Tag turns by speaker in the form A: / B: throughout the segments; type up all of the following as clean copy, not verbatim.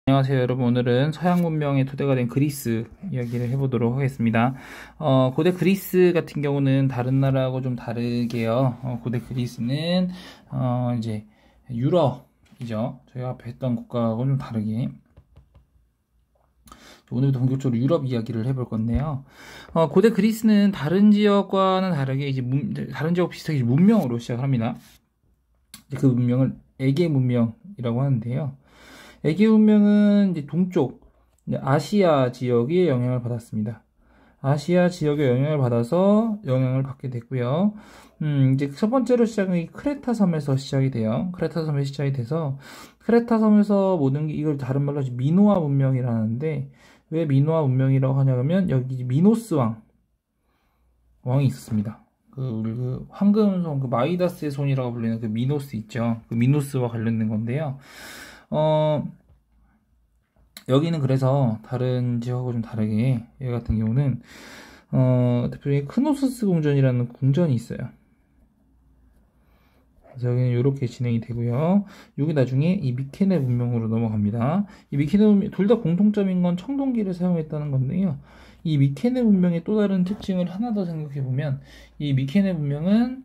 A: 안녕하세요 여러분. 오늘은 서양 문명의 토대가 된 그리스 이야기를 해보도록 하겠습니다. 고대 그리스 같은 경우는 다른 나라하고 좀 다르게요. 고대 그리스는 이제 유럽이죠. 저희가 앞에 했던 국가하고 좀 다르게 오늘부터 본격적으로 유럽 이야기를 해볼 건데요. 고대 그리스는 다른 지역과는 다르게 다른 지역 비슷하게 문명으로 시작합니다. 그 문명을 에게 문명이라고 하는데요. 에게 문명은 이제 동쪽 아시아 지역의 영향을 받았습니다. 아시아 지역의 영향을 받아서 영향을 받게 됐고요. 이제 첫 번째로 시작은 크레타 섬에서 시작이 돼요. 크레타 섬에 시작이 돼서 크레타 섬에서 모든 게 이걸 다른 말로 미노아 문명이라는데, 왜 미노아 문명이라고 하냐면 여기 미노스 왕이 있었습니다. 그 황금손, 그 마이다스의 손이라고 불리는 그 미노스 있죠. 그 미노스와 관련된 건데요. 여기는 그래서 다른 지역하고 좀 다르게, 얘 같은 경우는 대표적인 크노소스 궁전이라는 궁전이 있어요. 그래서 여기는 이렇게 진행이 되고요. 여기 나중에 이 미케네 문명으로 넘어갑니다. 이 미케네 문명, 둘 다 공통점인 건 청동기를 사용했다는 건데요. 이 미케네 문명의 또 다른 특징을 하나 더 생각해 보면, 이 미케네 문명은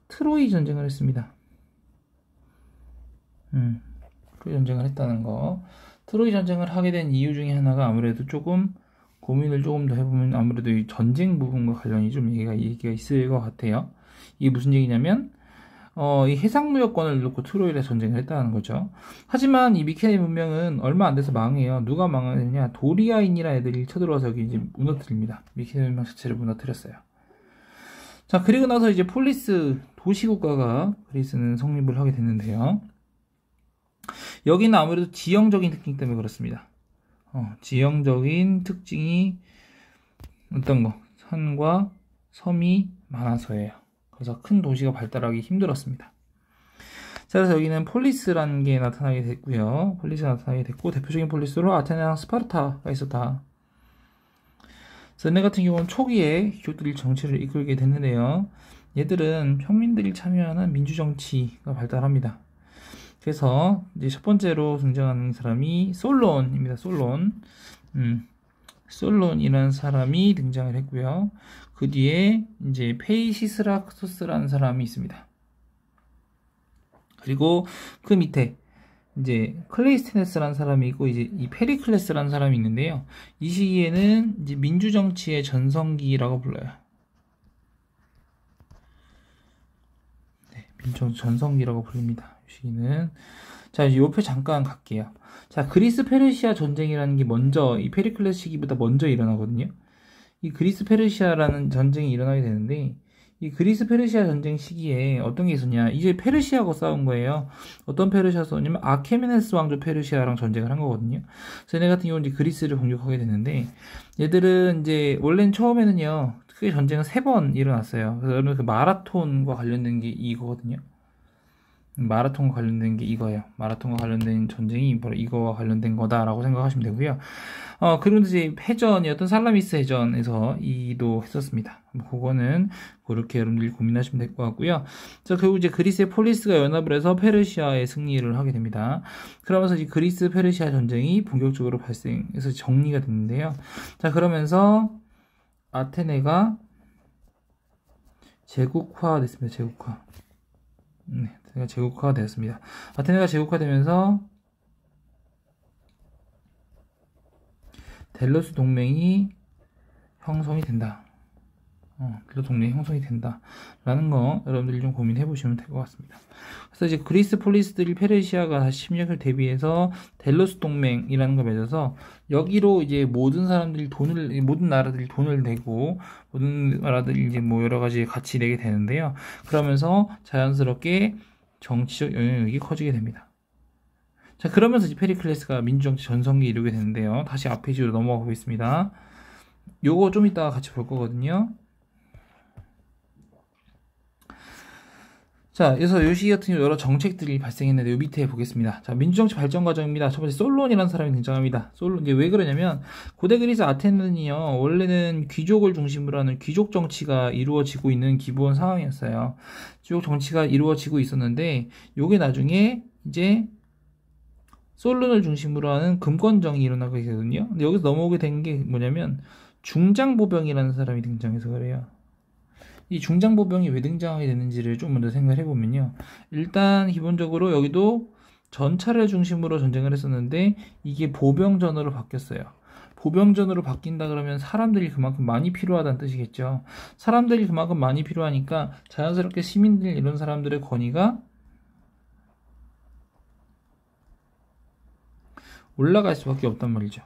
A: 트로이 전쟁을 했습니다. 트로이 전쟁을 했다는 거. 트로이 전쟁을 하게 된 이유 중에 하나가, 아무래도 조금 고민을 조금 더 해보면 아무래도 이 전쟁 부분과 관련이 좀 얘기가 있을 것 같아요. 이게 무슨 얘기냐면, 이 해상무역권을 놓고 트로이에 전쟁을 했다는 거죠. 하지만 이 미케네 문명은 얼마 안 돼서 망해요. 누가 망하느냐? 도리아인이라는 애들이 쳐들어와서 여기 이제 무너뜨립니다. 미케네 문명 자체를 무너뜨렸어요. 자, 그리고 나서 이제 폴리스 도시국가가 그리스는 성립을 하게 됐는데요. 여기는 아무래도 지형적인 특징 때문에 그렇습니다. 지형적인 특징이 어떤 거? 산과 섬이 많아서예요. 그래서 큰 도시가 발달하기 힘들었습니다. 자, 그래서 여기는 폴리스라는 게 나타나게 됐고요. 폴리스가 나타나게 됐고, 대표적인 폴리스로 아테네랑 스파르타가 있었다. 그래서 얘네 같은 경우는 초기에 귀족들이 정치를 이끌게 됐는데요. 얘들은 평민들이 참여하는 민주정치가 발달합니다. 그래서 이제 첫 번째로 등장하는 사람이 솔론입니다. 솔론이라는 사람이 등장을 했고요. 그 뒤에 이제 페이시스라크토스라는 사람이 있습니다. 그리고 그 밑에 이제 클레이스테네스라는 사람이 있고, 이제 이 페리클레스라는 사람이 있는데요. 이 시기에는 이제 민주정치의 전성기라고 불러요. 네, 민주정치 전성기라고 부릅니다. 이 시기는. 자, 이제 요표 잠깐 갈게요. 자, 그리스 페르시아 전쟁이라는 게 먼저, 이 페리클레스 시기보다 먼저 일어나거든요. 이 그리스 페르시아라는 전쟁이 일어나게 되는데, 이 그리스 페르시아 전쟁 시기에 어떤 게 있었냐? 이제 페르시아하고 싸운 거예요. 어떤 페르시아 싸웠냐면 아케메네스 왕조 페르시아랑 전쟁을 한 거거든요. 그래서 얘네 같은 경우는 이제 그리스를 공격하게 됐는데, 얘들은 이제 원래는 처음에는요, 크게 전쟁은 3번 일어났어요. 그래서 여러분 그 마라톤과 관련된 게 이거거든요. 마라톤과 관련된 게 이거예요. 마라톤과 관련된 전쟁이 바로 이거와 관련된 거다라고 생각하시면 되고요. 그리고 이제 해전이었던 살라미스 해전에서 이도 했었습니다. 그거는 그렇게 여러분들이 고민하시면 될 것 같고요. 자, 결국 이제 그리스의 폴리스가 연합을 해서 페르시아의 승리를 하게 됩니다. 그러면서 이제 그리스 페르시아 전쟁이 본격적으로 발생해서 정리가 됐는데요. 자, 그러면서 아테네가 제국화됐습니다. 제국화. 네, 제국화가 되었습니다. 아테네가 제국화되면서 델로스 동맹이 형성이 된다. 델로스 동맹이 형성이 된다라는 거 여러분들이 좀 고민해 보시면 될 것 같습니다. 그래서 이제 그리스 폴리스들이 페르시아가 다시 침략을 대비해서 델로스 동맹이라는 걸 맺어서 여기로 이제 모든 나라들이 돈을 내고, 모든 나라들이 이제 뭐 여러 가지 같이 내게 되는데요. 그러면서 자연스럽게 정치적 영향력이 커지게 됩니다. 자, 그러면서 이제 페리클레스가 민주정치 전성기 이루게 되는데요. 다시 앞 페이지로 넘어가 보겠습니다. 요거 좀 이따가 같이 볼 거거든요. 자, 그래서 요 시기 같은 경우 여러 정책들이 발생했는데, 요 밑에 보겠습니다. 자, 민주정치 발전 과정입니다. 첫 번째 솔론이라는 사람이 등장합니다. 솔론, 이제 왜 그러냐면, 고대 그리스 아테네는요, 원래는 귀족을 중심으로 하는 귀족 정치가 이루어지고 있는 기본 상황이었어요. 귀족 정치가 이루어지고 있었는데, 요게 나중에 이제 솔론을 중심으로 하는 금권정이 일어나고 있거든요. 근데 여기서 넘어오게 된 게 뭐냐면 중장보병이라는 사람이 등장해서 그래요. 이 중장보병이 왜 등장하게 되는지를 좀 먼저 생각을 해보면요. 일단 기본적으로 여기도 전차를 중심으로 전쟁을 했었는데 이게 보병전으로 바뀌었어요. 보병전으로 바뀐다 그러면 사람들이 그만큼 많이 필요하다는 뜻이겠죠. 사람들이 그만큼 많이 필요하니까 자연스럽게 시민들 이런 사람들의 권위가 올라갈 수밖에 없단 말이죠.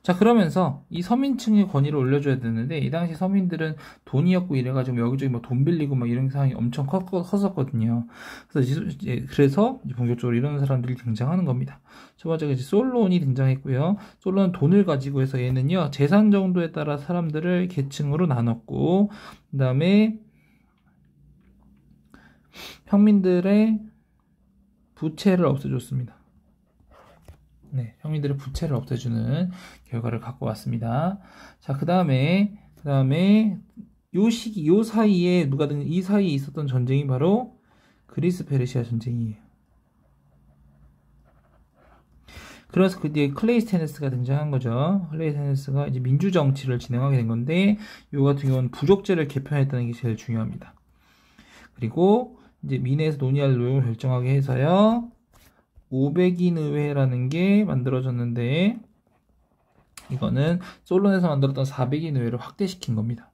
A: 자, 그러면서 이 서민층의 권위를 올려줘야 되는데 이 당시 서민들은 돈이 없고 이래가지고 여기저기 뭐 돈 빌리고 막 이런 상황이 엄청 컸었거든요. 그래서 본격적으로 이런 사람들이 등장하는 겁니다. 첫 번째가 이제 솔론이 등장했고요. 솔론은 돈을 가지고 해서 얘는요 재산 정도에 따라 사람들을 계층으로 나눴고, 그 다음에 평민들의 부채를 없애줬습니다. 네, 평민들의 부채를 없애주는 결과를 갖고 왔습니다. 자, 그 다음에 요 사이에 이 사이에 있었던 전쟁이 바로 그리스 페르시아 전쟁이에요. 그래서 그 뒤에 클레이스테네스가 등장한 거죠. 클레이스테네스가 이제 민주 정치를 진행하게 된 건데, 요 같은 경우는 부족제를 개편했다는 게 제일 중요합니다. 그리고 이제 민회에서 논의할 내용을 결정하게 해서요. 500인 의회라는 게 만들어졌는데 이거는 솔론에서 만들었던 400인 의회를 확대시킨 겁니다.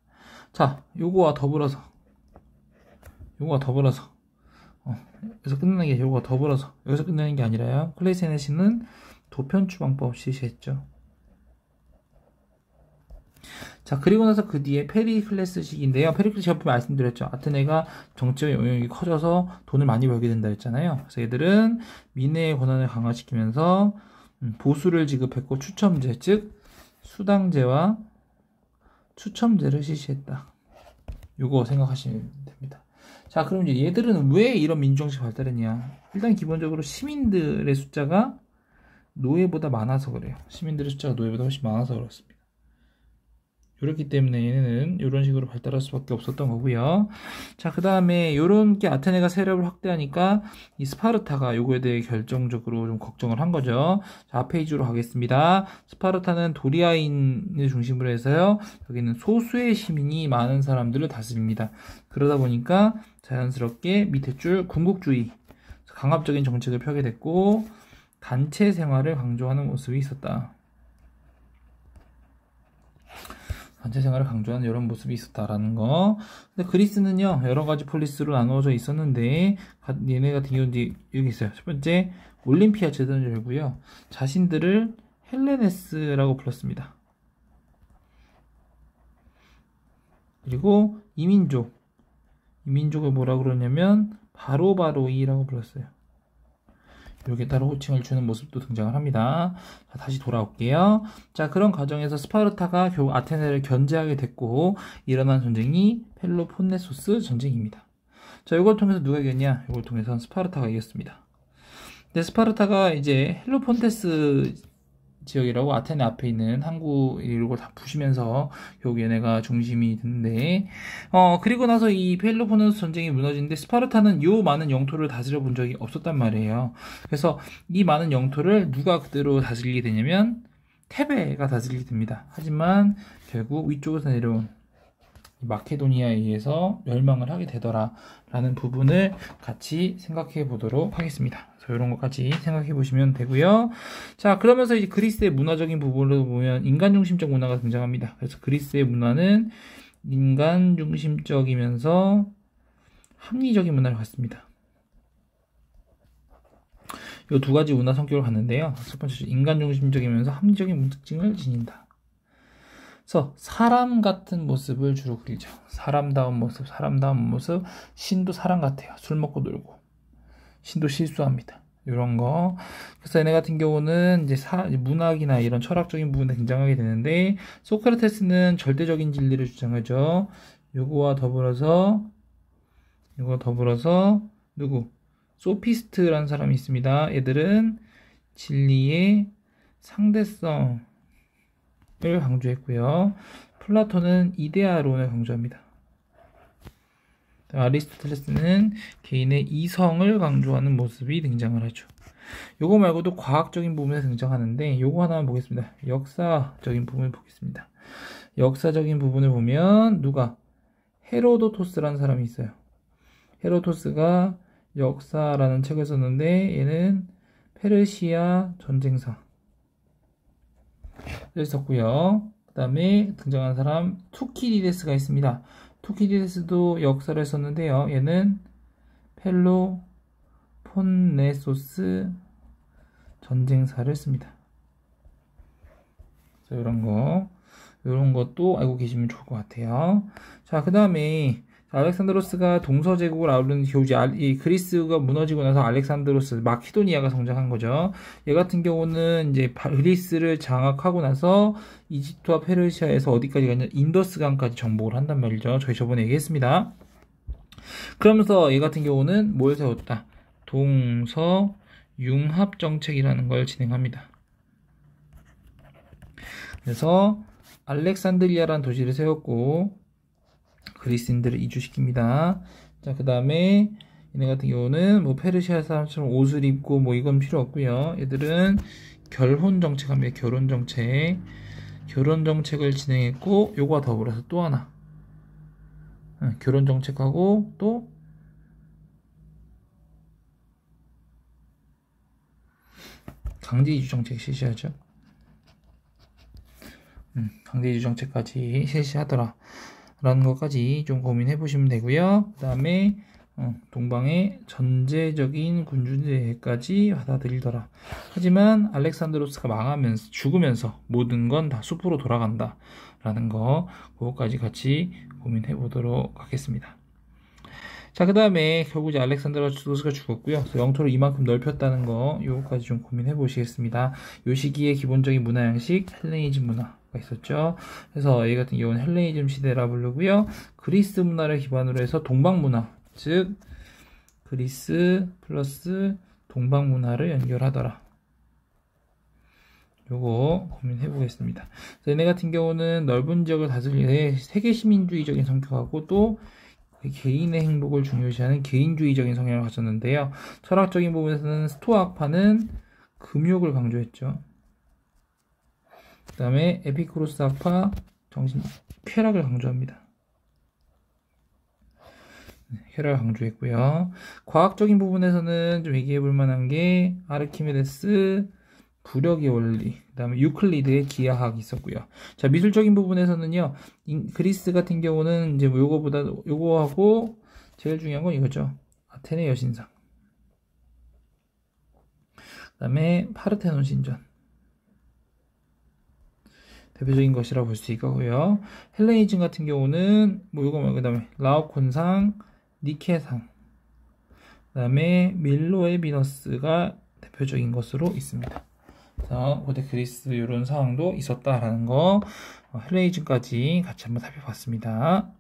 A: 자, 요거와 더불어서 여기서 끝나는 게 요거와 더불어서 여기서 끝나는 게 아니라요. 클레이스테네스는 도편추방법 실시했죠. 자, 그리고 나서 그 뒤에 페리클레스식인데요. 페리클레스 제가 말씀드렸죠. 아테네가 정치적 영향력이 커져서 돈을 많이 벌게 된다 했잖아요. 그래서 얘들은 민회의 권한을 강화시키면서 보수를 지급했고 추첨제, 즉 수당제와 추첨제를 실시했다. 요거 생각하시면 됩니다. 자, 그럼 이제 얘들은 왜 이런 민주정치 발달했냐? 일단 기본적으로 시민들의 숫자가 노예보다 많아서 그래요. 시민들의 숫자가 노예보다 훨씬 많아서 그렇습니다. 그렇기 때문에 얘네는 이런 식으로 발달할 수밖에 없었던 거고요. 자, 그 다음에 이런 게 아테네가 세력을 확대하니까 이 스파르타가 요거에 대해 결정적으로 좀 걱정을 한 거죠. 자, 앞 페이지로 가겠습니다. 스파르타는 도리아인을 중심으로 해서요. 여기는 소수의 시민이 많은 사람들을 다스립니다. 그러다 보니까 자연스럽게 밑에 줄 군국주의, 강압적인 정책을 펴게 됐고 단체 생활을 강조하는 모습이 있었다. 단체 생활을 강조하는 이런 모습이 있었다라는 거. 근데 그리스는요 여러 가지 폴리스로 나누어져 있었는데 얘네 같은 경우는 여기 있어요. 첫 번째 올림피아 제도를 열고요. 자신들을 헬레네스라고 불렀습니다. 그리고 이민족을 뭐라 그러냐면 바로바로이라고 불렀어요. 이렇게 따로 호칭을 주는 모습도 등장을 합니다. 자, 다시 돌아올게요. 자, 그런 과정에서 스파르타가 결국 아테네를 견제하게 됐고 일어난 전쟁이 펠로폰네소스 전쟁입니다. 자, 이걸 통해서 누가 이겼냐? 이걸 통해서 스파르타가 이겼습니다. 근데 스파르타가 이제 헬로폰테스 지역이라고 아테네 앞에 있는 항구 이걸 다 부시면서 결국 얘네가 중심이 됐는데 그리고 나서 이 펠로폰네소스 전쟁이 무너지는데 스파르타는 요 많은 영토를 다스려 본 적이 없었단 말이에요. 그래서 이 많은 영토를 누가 그대로 다스리게 되냐면 테베가 다스리게 됩니다. 하지만 결국 위쪽에서 내려온 마케도니아에 의해서 멸망을 하게 되더라 라는 부분을 같이 생각해 보도록 하겠습니다. 그래서 이런 것까지 생각해 보시면 되고요. 자, 그러면서 이제 그리스의 문화적인 부분으로 보면 인간 중심적 문화가 등장합니다. 그래서 그리스의 문화는 인간 중심적이면서 합리적인 문화를 갖습니다. 이 두 가지 문화 성격을 갖는데요. 첫 번째, 인간 중심적이면서 합리적인 특징을 지닌다. 그래서 사람 같은 모습을 주로 그리죠. 사람다운 모습. 신도 사람 같아요. 술 먹고 놀고. 신도 실수합니다. 이런 거. 그래서 얘네 같은 경우는 이제 문학이나 이런 철학적인 부분에 등장하게 되는데, 소크라테스는 절대적인 진리를 주장하죠. 요거와 더불어서 누구? 소피스트라는 사람이 있습니다. 얘들은 진리의 상대성을 강조했고요. 플라톤은 이데아론을 강조합니다. 아리스토텔레스는 개인의 이성을 강조하는 모습이 등장을 하죠. 요거 말고도 과학적인 부분에 등장하는데 요거 하나 보겠습니다. 역사적인 부분을 보겠습니다. 역사적인 부분을 보면 누가 헤로도토스라는 사람이 있어요. 헤로도토스가 역사라는 책을 썼는데 얘는 페르시아 전쟁사를 썼고요. 그 다음에 등장한 사람 투키디데스가 있습니다. 투키디데스도 역사를 썼는데요. 얘는 펠로폰네소스 전쟁사를 씁니다. 그래서 이런 것도 알고 계시면 좋을 것 같아요. 자, 그 다음에 알렉산드로스가 동서제국을 아우르는 교지, 이 그리스가 무너지고 나서 알렉산드로스, 마케도니아가 성장한 거죠. 얘 같은 경우는 이제 그리스를 장악하고 나서 이집트와 페르시아에서 어디까지 갔냐, 인더스강까지 정복을 한단 말이죠. 저희 저번에 얘기했습니다. 그러면서 얘 같은 경우는 뭘 세웠다? 동서 융합 정책이라는 걸 진행합니다. 그래서 알렉산드리아라는 도시를 세웠고 그리스인들을 이주시킵니다. 자, 그 다음에 얘네 같은 경우는 뭐 페르시아 사람처럼 옷을 입고 뭐 이건 필요 없고요. 얘들은 결혼 정책합니다. 결혼 정책을 진행했고 요거와 더불어서 또 하나 결혼 정책하고 또 강제 이주 정책 실시하죠. 강제 이주 정책까지 실시하더라 라는 것까지 좀 고민해 보시면 되고요. 그 다음에 동방의 전제적인 군주제까지 받아들이더라. 하지만 알렉산드로스가 망하면서 죽으면서 모든 건 다 숲으로 돌아간다 라는 거, 그거까지 같이 고민해 보도록 하겠습니다. 자, 그 다음에 결국 이제 알렉산드로스가 죽었고요. 그래서 영토를 이만큼 넓혔다는 거, 요거까지 좀 고민해 보시겠습니다. 요 시기에 기본적인 문화 양식, 헬레니즘 문화가 있었죠. 그래서 이 같은 경우는 헬레니즘 시대라 부르고요. 그리스 문화를 기반으로 해서 동방 문화, 즉 그리스 플러스 동방 문화를 연결하더라. 요거 고민해 보겠습니다. 얘네 같은 경우는 넓은 지역을 다스리는 세계 시민주의적인 성격하고 또 개인의 행복을 중요시하는 개인주의적인 성향을 가졌는데요. 철학적인 부분에서는 스토아학파는 금욕을 강조했죠. 그 다음에 에피쿠로스 학파 쾌락을 강조합니다. 쾌락을 강조했고요. 과학적인 부분에서는 좀 얘기해 볼 만한 게 아르키메데스 부력의 원리, 그 다음에 유클리드의 기하학이 있었고요. 자, 미술적인 부분에서는요, 그리스 같은 경우는 이제 요거하고 제일 중요한 건 이거죠. 아테네 여신상. 그 다음에 파르테논 신전. 대표적인 것이라고 볼 수 있고요. 헬레니즘 같은 경우는 뭐 요거 말고, 그 다음에 라오콘상, 니케상, 그 다음에 밀로의 비너스가 대표적인 것으로 있습니다. 고대 그리스 이런 상황도 있었다라는 거, 헬레니즘까지 같이 한번 살펴봤습니다.